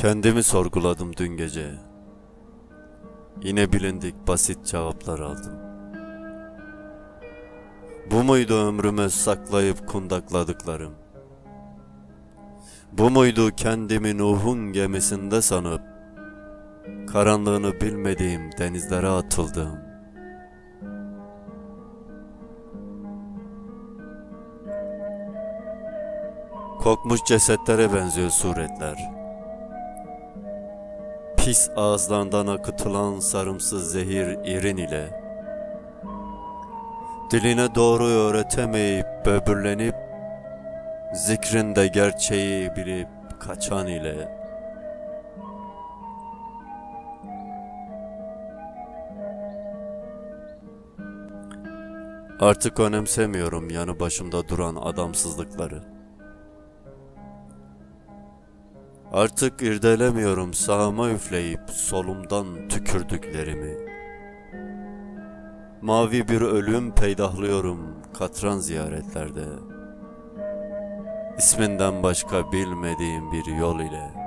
Kendimi sorguladım dün gece. Yine bilindik basit cevaplar aldım. Bu muydu ömrüme saklayıp kundakladıklarım? Bu muydu kendimi Nuh'un gemisinde sanıp karanlığını bilmediğim denizlere atıldığım? Kokmuş cesetlere benziyor suretler. Pis ağızlarından akıtılan sarımsız zehir irin ile, diline doğru öğretemeyip böbürlenip, zikrinde gerçeği bilip kaçan ile, artık önemsemiyorum yanı başımda duran adamsızlıkları. Artık irdelemiyorum sağıma üfleyip solumdan tükürdüklerimi. Mavi bir ölüm peydahlıyorum katran ziyaretlerde. İsminden başka bilmediğim bir yol ile.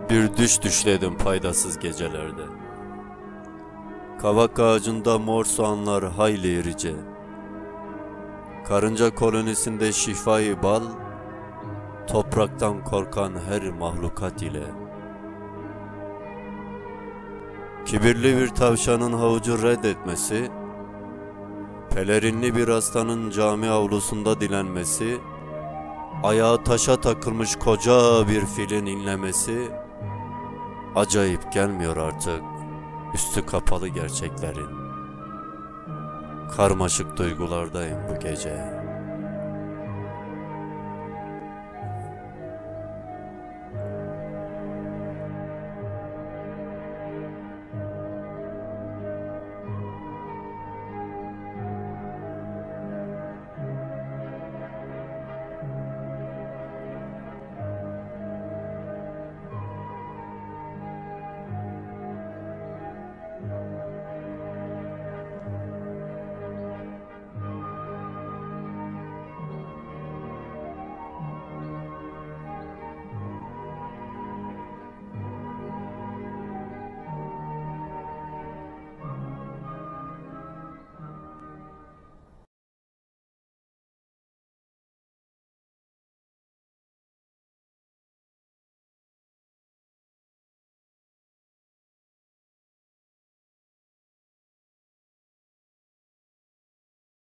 Bir düş düşledim faydasız gecelerde. Kavak ağacında mor soğanlar hayli irice. Karınca kolonisinde şifayı bal, topraktan korkan her mahlukat ile. Kibirli bir tavşanın havucu reddetmesi, pelerinli bir aslanın cami avlusunda dilenmesi, ayağı taşa takılmış koca bir filin inlemesi, acayip gelmiyor artık üstü kapalı gerçeklerin. Karmaşık duygulardayım bu gece.